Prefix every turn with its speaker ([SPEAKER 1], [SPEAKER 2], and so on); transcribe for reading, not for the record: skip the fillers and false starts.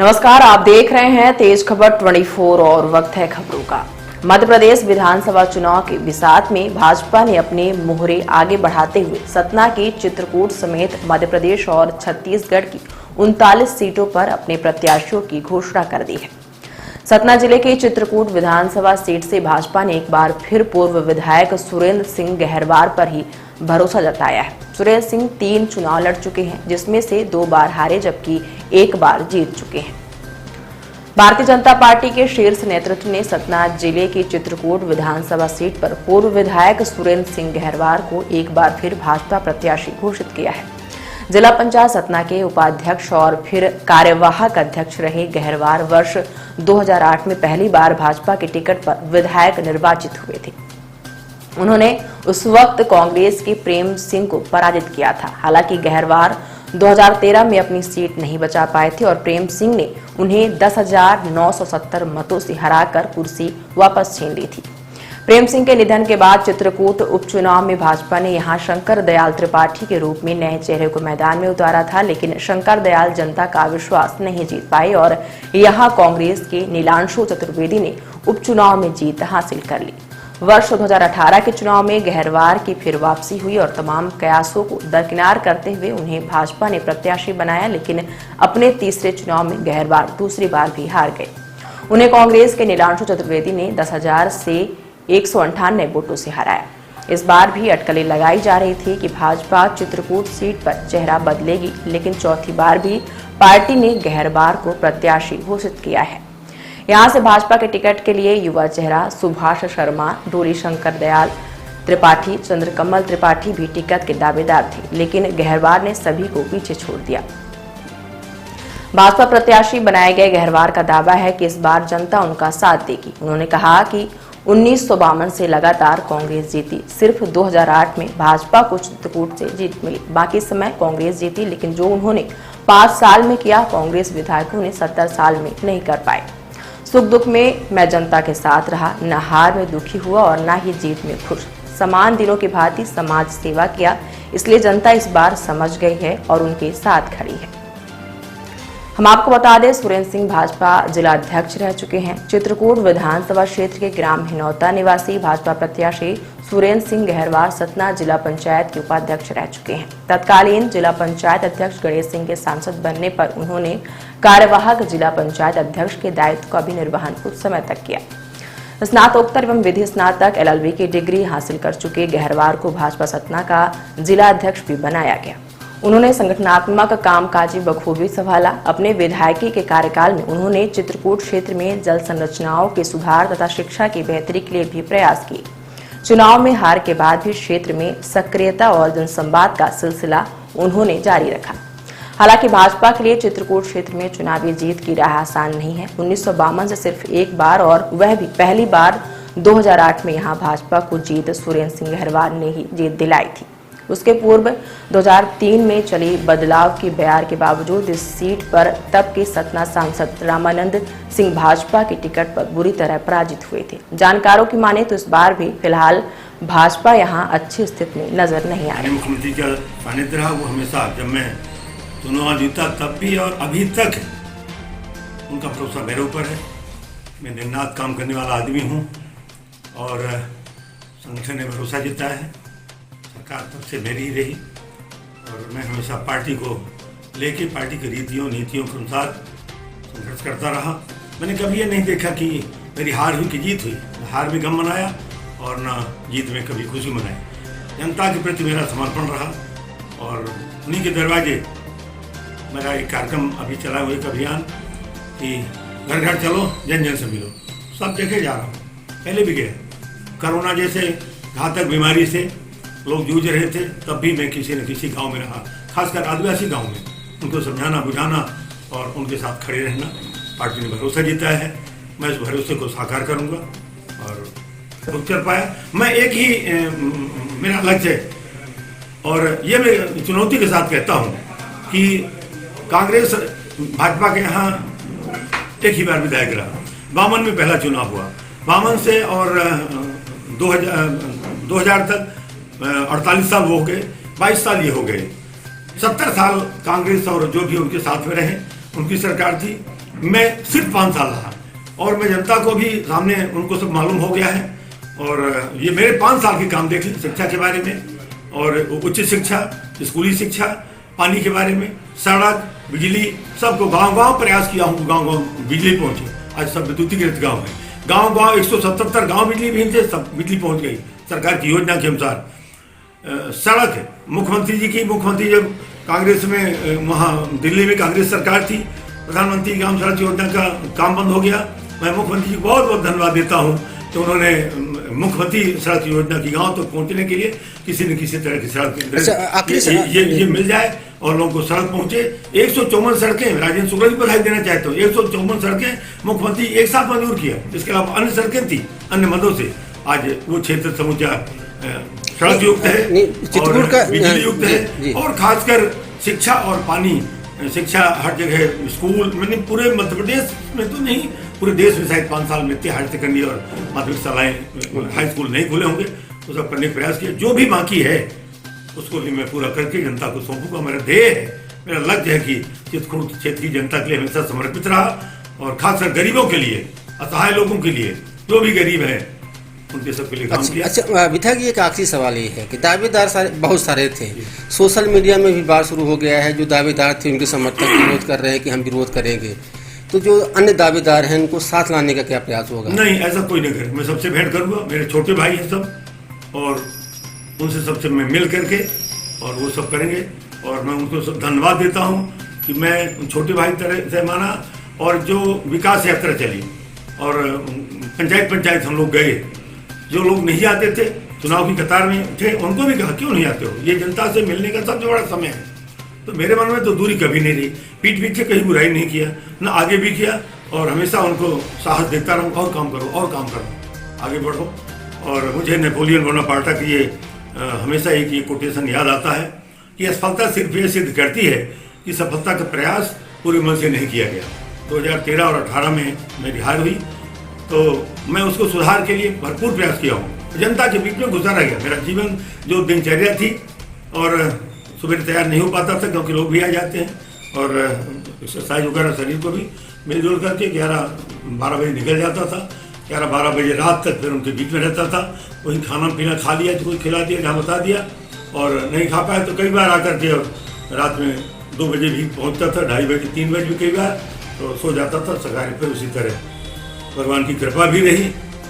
[SPEAKER 1] नमस्कार, आप देख रहे हैं तेज खबर 24 और वक्त है खबरों का। मध्य प्रदेश विधानसभा चुनाव के बिसात में भाजपा ने अपने मोहरे आगे बढ़ाते हुए सतना की चित्रकूट समेत मध्य प्रदेश और छत्तीसगढ़ की 39 सीटों पर अपने प्रत्याशियों की घोषणा कर दी है। सतना जिले के चित्रकूट विधानसभा सीट से भाजपा ने एक बार फिर पूर्व विधायक सुरेंद्र सिंह गहरवार पर ही भरोसा जताया है। सुरेंद्र सिंह 3 चुनाव लड़ चुके हैं, जिसमें से 2 बार हारे जबकि 1 बार जीत चुके हैं। भारतीय जनता पार्टी के शीर्ष नेतृत्व ने सतना जिले की चित्रकूट विधानसभा सीट पर पूर्व विधायक सुरेंद्र सिंह गहरवार को एक बार फिर भाजपा प्रत्याशी घोषित किया है। जिला पंचायत सतना के उपाध्यक्ष और फिर कार्यवाहक अध्यक्ष रहे गहरवार वर्ष 2008 में पहली बार भाजपा के टिकट पर विधायक निर्वाचित हुए थे। उन्होंने उस वक्त कांग्रेस के प्रेम सिंह को पराजित किया था। हालांकि गहरवार 2013 में अपनी सीट नहीं बचा पाए थे और प्रेम सिंह ने उन्हें 10,970 मतों से हराकर कुर्सी वापस छीन ली थी। प्रेम सिंह के निधन के बाद चित्रकूट उपचुनाव में भाजपा ने यहां शंकर दयाल त्रिपाठी के रूप में नए चेहरे को मैदान में उतारा था, लेकिन शंकर दयाल जनता का विश्वास नहीं जीत पाए और यहां कांग्रेस के नीलांशु चतुर्वेदी ने उपचुनाव में जीत हासिल कर ली। वर्ष 2018 के चुनाव में गहरवार की फिर वापसी हुई और तमाम कयासों को दरकिनार करते हुए उन्हें भाजपा ने प्रत्याशी बनाया, लेकिन अपने तीसरे चुनाव में गहरवार दूसरी बार भी हार गए। उन्हें कांग्रेस के नीलांशु चतुर्वेदी ने 10,000 से 198 वोटों से हराया। इस बार भी अटकलें लगाई जा रही थी कि भाजपा चित्रकूट सीट पर चेहरा बदलेगी, लेकिन चौथी बार भी पार्टी ने गहरवार को प्रत्याशी घोषित किया है। यहां से भाजपा के टिकट के लिए युवा चेहरा सुभाष शर्मा, डोली शंकर दयाल त्रिपाठी, चंद्रकमल त्रिपाठी भी टिकट के दावेदार थे, लेकिन गहरवार ने सभी को पीछे छोड़ दिया। भाजपा प्रत्याशी बनाए गए गहरवार का दावा है कि इस बार जनता उनका साथ देगी। उन्होंने कहा कि 1952 से लगातार कांग्रेस जीती, सिर्फ 2008 में भाजपा को चित्रकूट से जीत मिली, बाकी समय कांग्रेस जीती, लेकिन जो उन्होंने 5 साल में किया कांग्रेस विधायकों ने 70 साल में नहीं कर पाए। सुख दुख में मैं जनता के साथ रहा, न हार में दुखी हुआ और न ही जीत में खुश। समान दिनों की भांति समाज सेवा किया, इसलिए जनता इस बार समझ गई है और उनके साथ खड़ी है। हम आपको बता दें, सुरेंद्र सिंह भाजपा जिला अध्यक्ष रह चुके हैं। चित्रकूट विधानसभा क्षेत्र के ग्राम हिनौता निवासी भाजपा प्रत्याशी सुरेंद्र सिंह गहरवार सतना जिला पंचायत के उपाध्यक्ष रह चुके हैं। तत्कालीन जिला पंचायत अध्यक्ष गणेश सिंह के सांसद बनने पर उन्होंने कार्यवाहक जिला पंचायत अध्यक्ष के दायित्व का भी निर्वहन कुछ समय तक किया। स्नातकोत्तर एवं विधि स्नातक LLB की डिग्री हासिल कर चुके गहरवार को भाजपा सतना का जिला अध्यक्ष भी बनाया गया। उन्होंने संगठनात्मक कामकाजी बखूबी संभाला। अपने विधायकी के कार्यकाल में उन्होंने चित्रकूट क्षेत्र में जल संरचनाओं के सुधार तथा शिक्षा की बेहतरी के लिए भी प्रयास किए। चुनाव में हार के बाद भी क्षेत्र में सक्रियता और जनसंवाद का सिलसिला उन्होंने जारी रखा। हालांकि भाजपा के लिए चित्रकूट क्षेत्र में चुनावी जीत की राह आसान नहीं है। 1952 से सिर्फ एक बार और वह भी पहली बार 2008 में यहां भाजपा को जीत सुरेंद्र सिंह गहरवार ने ही जीत दिलाई थी। उसके पूर्व 2003 में चली बदलाव की बयार के बावजूद इस सीट पर तब के सतना सांसद रामानंद सिंह भाजपा के टिकट पर बुरी तरह पराजित हुए थे। जानकारों की माने तो इस बार भी फिलहाल भाजपा यहां अच्छी स्थिति में नजर नहीं आ रही।
[SPEAKER 2] मुख्यमंत्री का सानिध्य रहा, वो हमेशा जब मैं चुनाव जीता तब भी और अभी तक उनका भरोसा मेरे ऊपर है। मैं दिन रात काम करने वाला आदमी हूँ और संगठन ने भरोसा जीता है। सरकार तब से मेरी ही रही और मैं हमेशा पार्टी को लेके पार्टी की रीतियों नीतियों के अनुसार संघर्ष करता रहा। मैंने कभी ये नहीं देखा कि मेरी हार हुई कि जीत हुई। न हार में गम मनाया और न जीत में कभी खुशी मनाई। जनता के प्रति मेरा समर्पण रहा और उन्हीं के दरवाजे मेरा एक कार्यक्रम अभी चला हुआ एक अभियान कि घर घर चलो जन जन से मिलो। सब देखे जा रहा हूँ, पहले भी गए। कोरोना जैसे घातक बीमारी से लोग जूझ रहे थे, तब भी मैं किसी न किसी गांव में रहा, खासकर आदिवासी गांव में उनको समझाना बुझाना और उनके साथ खड़े रहना। पार्टी ने भरोसा जीता है, मैं इस भरोसे को साकार करूंगा और कुछ कर पाया। मैं एक ही मेरा लक्ष्य है और ये मैं चुनौती के साथ कहता हूँ कि कांग्रेस भाजपा के यहाँ एक ही बार विधायक रहा। 52 में पहला चुनाव हुआ, 52 से और 2000 तक 48 साल वो हो गए, 22 साल ये हो गए। 70 साल कांग्रेस और जो भी उनके साथ में रहे, उनकी सरकार थी मैं सिर्फ 5 साल रहा और मैं जनता को भी सामने उनको सब मालूम हो गया है। और ये मेरे 5 साल के काम देख लें शिक्षा के बारे में, और उच्च शिक्षा, स्कूली शिक्षा, पानी के बारे में, सड़क, बिजली, सबको गांव-गांव प्रयास किया हूँ, गांव-गांव बिजली पहुंचे। आज सब विद्युतीकृत गांव है, गांव-गांव 177 गांव बिजली विहीन थे, सब बिजली पहुंच गई सरकार की योजना के अनुसार। सड़क है, मुख्यमंत्री जी की, मुख्यमंत्री जब कांग्रेस में वहाँ दिल्ली में कांग्रेस सरकार थी, प्रधानमंत्री ग्राम सड़क योजना का काम बंद हो गया। मैं मुख्यमंत्री जी को बहुत बहुत धन्यवाद देता हूँ कि उन्होंने मुख्यमंत्री सड़क योजना की गांव तक पहुंचने के लिए किसी न किसी तरह की सड़क ये मिल जाए और लोगों को सड़क पहुंचे। 154 सड़कें राजेंद्र शुक्ला जी को बधाई देना चाहता हूँ। 154 सड़कें मुख्यमंत्री एक साथ मंजूर किया। इसके अलावा अन्य सड़कें थी अन्य मदों से, आज वो क्षेत्र समूचा सड़क युक्त है और बिजली युक्त है। और खासकर शिक्षा और पानी, शिक्षा हर जगह, स्कूल, मैंने पूरे मध्य प्रदेश में तो नहीं, पूरे देश में शायद 5 साल में इतने हायर सेकेंडरी और माध्यमिक शालाएं, हाई स्कूल नहीं खुले होंगे, तो सब करने का प्रयास किया। जो भी बाकी है उसको भी मैं पूरा करके जनता को सौंपूंगा। मेरा ध्येय है, मेरा लक्ष्य है कि चित्रकूट क्षेत्र की जनता के लिए हमेशा समर्पित रहा, और खासकर गरीबों के लिए, असहाय लोगों के लिए, जो भी गरीब है उनके सबके लिए काम किया।
[SPEAKER 3] अच्छा विधायक जी, एक आखिरी सवाल ये है कि दावेदार बहुत सारे थे, सोशल मीडिया में भी बात शुरू हो गया है, जो दावेदार थे उनके समर्थक विरोध कर रहे हैं कि हम विरोध करेंगे, तो जो अन्य दावेदार हैं उनको साथ लाने का क्या प्रयास होगा?
[SPEAKER 2] नहीं, ऐसा कोई नहीं करे। मैं सबसे भेंट करूंगा, मेरे छोटे भाई हैं सब, और उनसे सबसे मैं मिल करके और वो सब करेंगे। और मैं उनको सब धन्यवाद देता हूँ कि मैं छोटे भाई तरह से माना, और जो विकास यात्रा चली और पंचायत हम लोग गए, जो लोग नहीं आते थे, चुनाव की कतार में थे, उनको भी कहा क्यों नहीं आते हो, ये जनता से मिलने का सबसे बड़ा समय है। तो मेरे मन में तो दूरी कभी नहीं रही, पीठ पीछे कहीं बुराई नहीं किया, ना आगे भी किया, और हमेशा उनको साहस देता रहूँ, और काम करो और काम करो, आगे बढ़ो। और मुझे नेपोलियन बोनापार्ट की ये हमेशा एक ये कोटेशन याद आता है कि असफलता सिर्फ ये सिद्ध करती है कि सफलता का प्रयास पूरे मन से नहीं किया गया। 2013 और 18 में मेरी हार हुई, तो मैं उसको सुधार के लिए भरपूर प्रयास किया हूँ। जनता के बीच में गुजारा गया मेरा जीवन, जो दिनचर्या थी, और सुबह तैयार नहीं हो पाता था क्योंकि लोग भी आ जाते हैं, और एक्सरसाइज वगैरह शरीर को भी मिलजुल करके 11-12 बजे निकल जाता था, 11-12 बजे रात तक फिर उनके बीच में रहता था। कोई खाना पीना खा लिया तो कोई खिला दिया, जहाँ बता दिया, और नहीं खा पाया तो कई बार आकर के रात में 2 बजे भी पहुँचता था, 2:30 बजे, 3 बजे भी कई बार, तो सो जाता था। सगारे फिर उसी तरह भगवान की कृपा भी रही